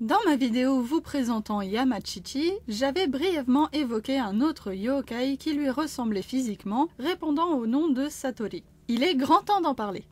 Dans ma vidéo vous présentant Yamachichi, j'avais brièvement évoqué un autre yokai qui lui ressemblait physiquement, répondant au nom de Satori. Il est grand temps d'en parler.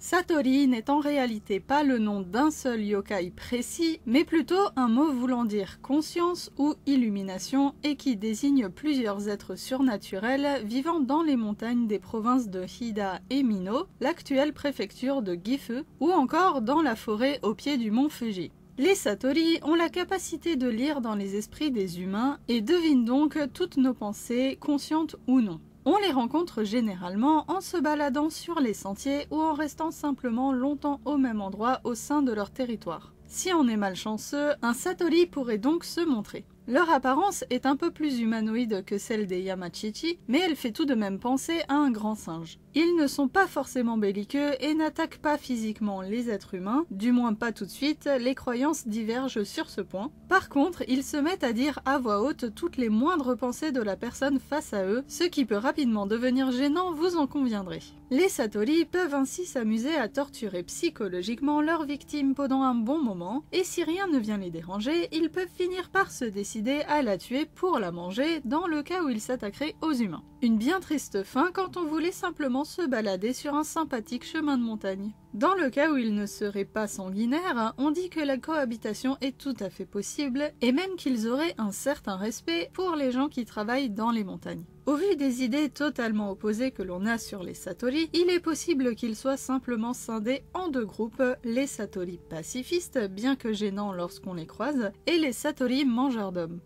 Satori n'est en réalité pas le nom d'un seul yokai précis, mais plutôt un mot voulant dire conscience ou illumination et qui désigne plusieurs êtres surnaturels vivant dans les montagnes des provinces de Hida et Mino, l'actuelle préfecture de Gifu, ou encore dans la forêt au pied du mont Fuji. Les Satori ont la capacité de lire dans les esprits des humains et devinent donc toutes nos pensées, conscientes ou non. On les rencontre généralement en se baladant sur les sentiers ou en restant simplement longtemps au même endroit au sein de leur territoire. Si on est malchanceux, un Satori pourrait donc se montrer. Leur apparence est un peu plus humanoïde que celle des Yamachichi, mais elle fait tout de même penser à un grand singe. Ils ne sont pas forcément belliqueux et n'attaquent pas physiquement les êtres humains, du moins pas tout de suite, les croyances divergent sur ce point. Par contre, ils se mettent à dire à voix haute toutes les moindres pensées de la personne face à eux, ce qui peut rapidement devenir gênant, vous en conviendrez. Les Satori peuvent ainsi s'amuser à torturer psychologiquement leurs victimes pendant un bon moment, et si rien ne vient les déranger, ils peuvent finir par se décider à la tuer pour la manger dans le cas où ils s'attaqueraient aux humains. Une bien triste fin quand on voulait simplement se balader sur un sympathique chemin de montagne. Dans le cas où ils ne seraient pas sanguinaires, on dit que la cohabitation est tout à fait possible et même qu'ils auraient un certain respect pour les gens qui travaillent dans les montagnes. Au vu des idées totalement opposées que l'on a sur les Satori, il est possible qu'ils soient simplement scindés en deux groupes, les Satori pacifistes, bien que gênants lorsqu'on les croise, et les Satori mangeurs d'hommes.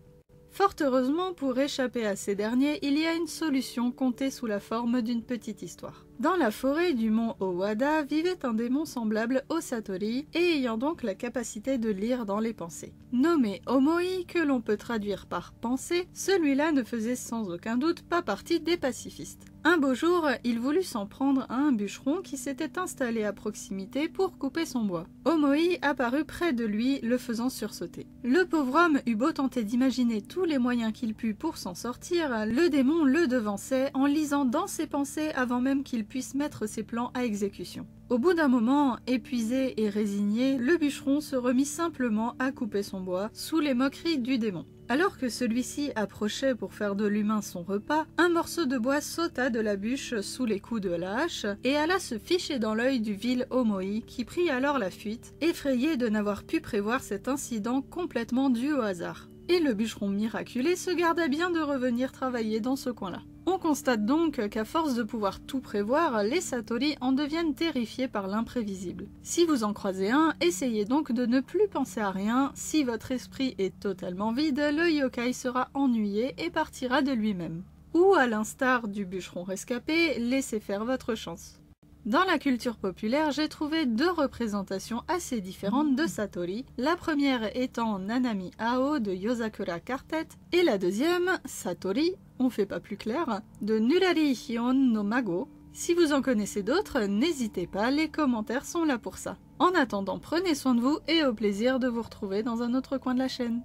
Fort heureusement, pour échapper à ces derniers, il y a une solution comptée sous la forme d'une petite histoire. Dans la forêt du mont Owada vivait un démon semblable au Satori et ayant donc la capacité de lire dans les pensées. Nommé Omoi, que l'on peut traduire par pensée, celui-là ne faisait sans aucun doute pas partie des pacifistes. Un beau jour, il voulut s'en prendre à un bûcheron qui s'était installé à proximité pour couper son bois. Omoi apparut près de lui, le faisant sursauter. Le pauvre homme eut beau tenter d'imaginer tous les moyens qu'il put pour s'en sortir, le démon le devançait en lisant dans ses pensées avant même qu'il puisse mettre ses plans à exécution. Au bout d'un moment, épuisé et résigné, le bûcheron se remit simplement à couper son bois, sous les moqueries du démon. Alors que celui-ci approchait pour faire de l'humain son repas, un morceau de bois sauta de la bûche sous les coups de la hache et alla se ficher dans l'œil du vil Omoi qui prit alors la fuite, effrayé de n'avoir pu prévoir cet incident complètement dû au hasard. Et le bûcheron miraculé se garda bien de revenir travailler dans ce coin-là. On constate donc qu'à force de pouvoir tout prévoir, les Satori en deviennent terrifiés par l'imprévisible. Si vous en croisez un, essayez donc de ne plus penser à rien. Si votre esprit est totalement vide, le yokai sera ennuyé et partira de lui-même. Ou à l'instar du bûcheron rescapé, laissez faire votre chance. Dans la culture populaire, j'ai trouvé deux représentations assez différentes de Satori, la première étant Nanami Ao de Yozakura Quartet, et la deuxième, Satori, on fait pas plus clair, de Nurari Hion no Mago. Si vous en connaissez d'autres, n'hésitez pas, les commentaires sont là pour ça. En attendant, prenez soin de vous et au plaisir de vous retrouver dans un autre coin de la chaîne.